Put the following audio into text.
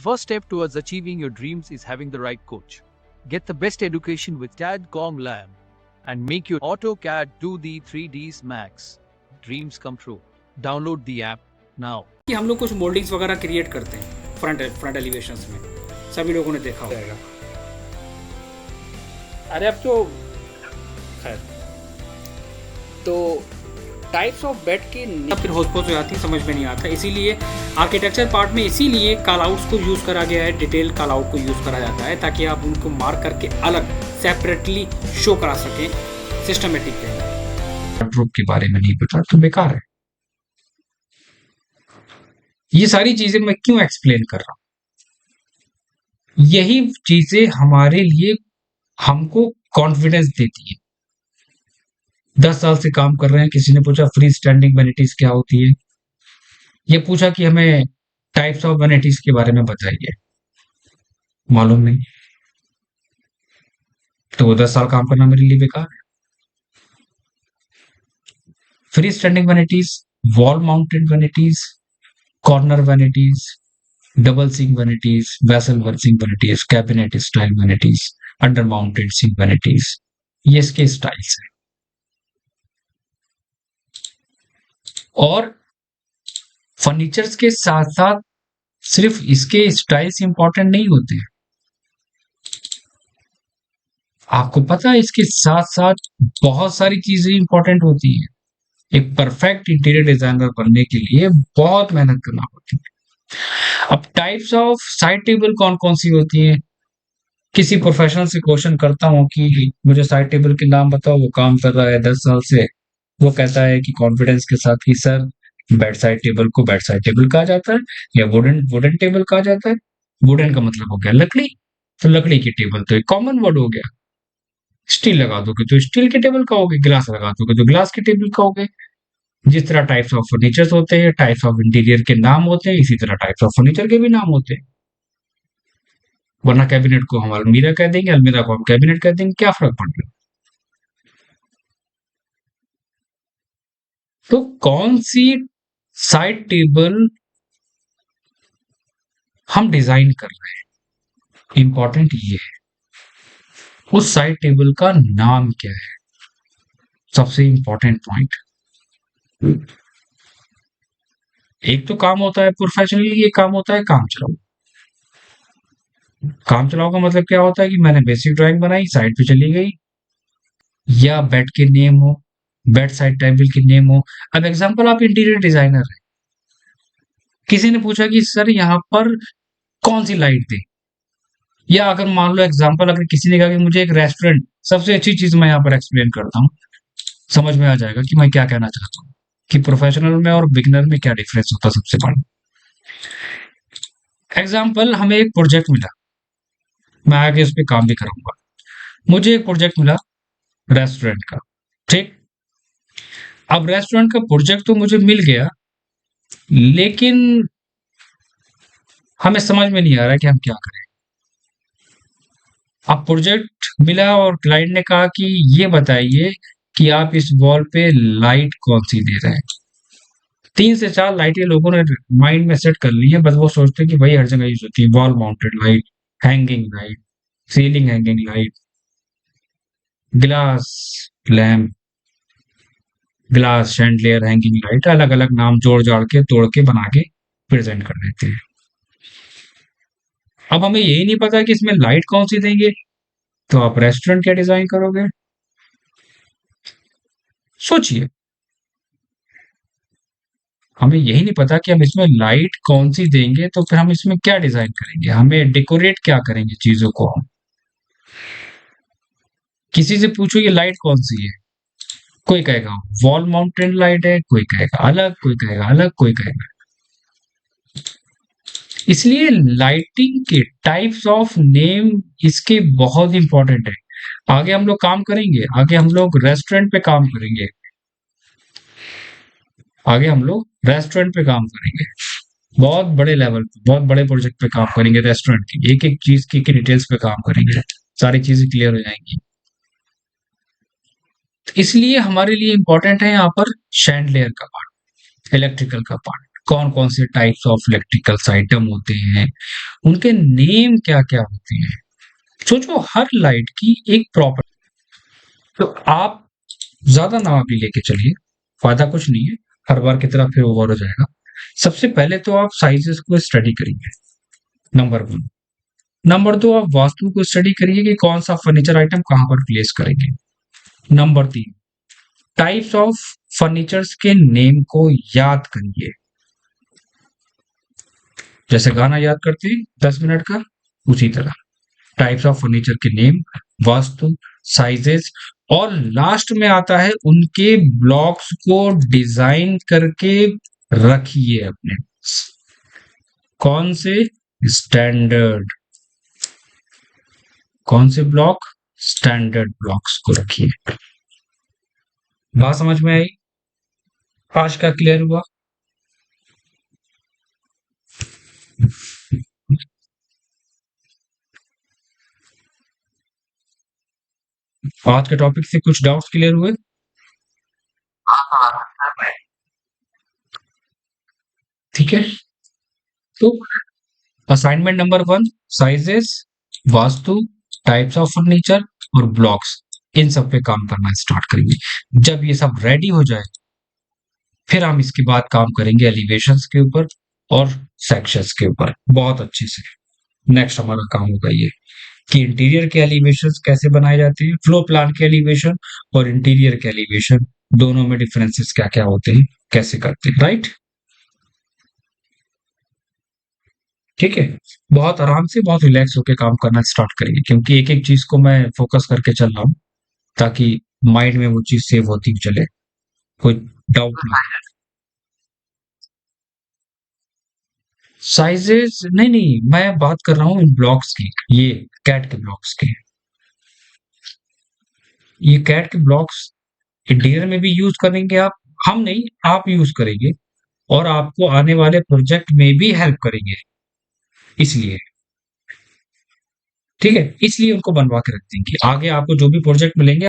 first step towards achieving your dreams is having the right coach. Get the best education with CAD.com Lab and make your AutoCAD do the 3Ds Max. Dreams come true. Download the app now. कि हम लोग कुछ mouldings वगैरह create करते हैं front elevations में, सभी लोगों ने देखा होगा। अरे अब तो खैर, तो टाइप्स ऑफ बेड की फिर होस्पोस हो जाती है, समझ में नहीं आता। इसीलिए आर्किटेक्चर पार्ट में इसीलिए कॉल आउट्स को यूज़ करा गया है, डिटेल कॉल आउट को यूज़ करा जाता है ताकि आप उनको मार्क करके अलग सेपरेटली शो करा सकें सिस्टमेटिक वे। ग्रुप के बारे में नहीं पता तो बेकार है। ये सारी चीजें मैं क्यों एक्सप्लेन कर रहा हूं? यही चीजें हमारे लिए हमको कॉन्फिडेंस देती है। 10 साल से काम कर रहे हैं, किसी ने पूछा फ्री स्टैंडिंग वैनिटीज क्या होती है, ये पूछा कि हमें टाइप्स ऑफ वैनिटीज के बारे में बताइए, मालूम नहीं, तो वो 10 साल काम करना मेरे लिए बेकार है। Free standing vanities, wall mounted vanities, corner vanities, double sink vanities, vessel sink vanities, cabinet style vanities, under mounted sink vanities, ये इसके स्टाइल्स हैं। और फर्नीचर्स के साथ साथ सिर्फ इसके स्टाइल्स इंपॉर्टेंट नहीं होते हैं, आपको पता है इसके साथ साथ बहुत सारी चीजें इंपॉर्टेंट होती हैं। एक परफेक्ट इंटीरियर डिजाइनर बनने के लिए बहुत मेहनत करना होती है। अब टाइप्स ऑफ साइड टेबल कौन कौन सी होती है? किसी प्रोफेशनल से क्वेश्चन करता हूँ कि मुझे साइड टेबल के नाम बताओ, वो काम कर रहा है 10 साल से, वो कहता है कि कॉन्फिडेंस के साथ कि सर बेड साइड टेबल को बेड साइड टेबल कहा जाता है या वुडन टेबल कहा जाता है। वुडन का मतलब हो गया लकड़ी, तो लकड़ी की टेबल तो एक कॉमन वर्ड हो गया। स्टील लगा दोगे तो स्टील के टेबल कहोगे, ग्लास लगा दोगे तो ग्लास की टेबल कहोगे। जिस तरह टाइप्स ऑफ फर्नीचर होते हैं, टाइप्स ऑफ इंटीरियर के नाम होते हैं, इसी तरह टाइप्स ऑफ फर्नीचर के भी नाम होते हैं। वरना कैबिनेट को हम अलमीरा कह देंगे, अलमीरा को हम कैबिनेट कह देंगे, क्या फर्क पड़ गया? तो कौन सी साइड टेबल हम डिजाइन कर रहे हैं, इंपॉर्टेंट ये है उस साइड टेबल का नाम क्या है, सबसे इंपॉर्टेंट पॉइंट। एक तो काम होता है प्रोफेशनली, एक काम होता है काम चलाओ। काम चलाओ का मतलब क्या होता है कि मैंने बेसिक ड्राइंग बनाई, साइड पे चली गई, या बेड के नेम हो, बेड साइड टेबल के नेम हो। अब एग्जांपल, आप इंटीरियर डिजाइनर है, किसी ने पूछा कि सर यहाँ पर कौन सी लाइट दे, या अगर मान लो एग्जांपल, अगर किसी ने कहा कि मुझे एक रेस्टोरेंट, सबसे अच्छी चीज मैं यहाँ पर एक्सप्लेन करता हूँ, समझ में आ जाएगा कि मैं क्या कहना चाहता हूँ, कि प्रोफेशनल में और बिगिनर में क्या डिफरेंस होता है। सबसे बड़ा एग्जाम्पल, हमें एक प्रोजेक्ट मिला, मैं आगे उस पर काम भी करूंगा। मुझे एक प्रोजेक्ट मिला रेस्टोरेंट का, ठीक। अब रेस्टोरेंट का प्रोजेक्ट तो मुझे मिल गया, लेकिन हमें समझ में नहीं आ रहा कि हम क्या करें। अब प्रोजेक्ट मिला और क्लाइंट ने कहा कि ये बताइए कि आप इस वॉल पे लाइट कौन सी दे रहे हैं। 3 से 4 लाइटें लोगों ने माइंड में सेट कर ली है, बस वो सोचते हैं कि भाई हर जगह यूज होती है, wall mounted light, hanging light, ceiling hanging light, glass lamp, glass chandelier, hanging light, अलग अलग नाम जोड़ जाड़ के तोड़ के बना के प्रेजेंट कर देते हैं। अब हमें यही नहीं पता कि इसमें लाइट कौन सी देंगे, तो आप रेस्टोरेंट क्या डिजाइन करोगे? सोचिए, हमें यही नहीं पता कि हम इसमें लाइट कौन सी देंगे, तो फिर हम इसमें क्या डिजाइन करेंगे, हमें डेकोरेट क्या करेंगे चीजों को। हम किसी से पूछो ये लाइट कौन सी है, कोई कहेगा वॉल माउंटेड लाइट है, कोई कहेगा अलग, कोई कहेगा अलग, कोई कहेगा। इसलिए लाइटिंग के टाइप्स ऑफ नेम इसके बहुत इंपॉर्टेंट है। आगे हम लोग काम करेंगे, आगे हम लोग रेस्टोरेंट पे काम करेंगे, आगे हम लोग रेस्टोरेंट पे काम करेंगे, बहुत बड़े लेवल पे, बहुत बड़े प्रोजेक्ट पे काम करेंगे, रेस्टोरेंट की एक एक चीज की डिटेल्स पे काम करेंगे, सारी चीजें क्लियर हो जाएंगी। तो इसलिए हमारे लिए इंपॉर्टेंट है यहाँ पर शैंडलियर का पार्ट, इलेक्ट्रिकल का पार्ट। कौन कौन से टाइप्स ऑफ इलेक्ट्रिकल्स आइटम होते हैं, उनके नेम क्या क्या होते हैं। सोचो हर लाइट की एक प्रॉपर्टी, तो आप ज्यादा ना अभी लेके चलिए, फायदा कुछ नहीं है, हर बार की तरह फिर ओवर हो जाएगा। सबसे पहले तो आप साइजेस को स्टडी करिए, नंबर 1। नंबर 2, आप वास्तु को स्टडी करिए कि कौन सा फर्नीचर आइटम कहाँ पर प्लेस करेंगे। नंबर 3, टाइप्स ऑफ फर्नीचर्स के नेम को याद करिए, जैसे गाना याद करते हैं 10 मिनट का, उसी तरह टाइप्स ऑफ फर्नीचर के नेम, वास्तु, साइजेस, और लास्ट में आता है उनके ब्लॉक्स को डिजाइन करके रखिए अपने पास। कौन से? स्टैंडर्ड। कौन से ब्लॉक? स्टैंडर्ड ब्लॉक्स को रखिए। बात समझ में आई? आज का क्लियर हुआ? आज के टॉपिक से कुछ डाउट्स क्लियर हुए? ठीक है, तो assignment number 1, sizes, vastu, types of furniture और ब्लॉक्स, इन सब पे काम करना स्टार्ट करेंगे। जब ये सब रेडी हो जाए फिर हम इसके बाद काम करेंगे एलिवेशंस के ऊपर और सेक्शंस के ऊपर बहुत अच्छे से। नेक्स्ट हमारा काम होगा ये कि इंटीरियर के एलिवेशंस कैसे बनाए जाते हैं, फ्लो प्लान के एलिवेशन और इंटीरियर के एलिवेशन दोनों में डिफरेंसेस क्या क्या होते हैं, कैसे करते हैं, राइट? ठीक है, बहुत आराम से बहुत रिलैक्स होकर काम करना स्टार्ट करेंगे, क्योंकि एक एक चीज को मैं फोकस करके चल रहा हूँ ताकि माइंड में वो चीज सेव होती चले, कोई डाउट ना। साइजेस नहीं नहीं, मैं बात कर रहा हूँ इन ब्लॉक्स की, ये कैट के ब्लॉक्स के। ये कैट के ब्लॉक्स इंटीरियर में भी यूज करेंगे आप, हम नहीं, आप यूज करेंगे और आपको आने वाले प्रोजेक्ट में भी हेल्प करेंगे, इसलिए ठीक है, इसलिए उनको बनवा के रखते हैं कि आगे आपको जो भी प्रोजेक्ट मिलेंगे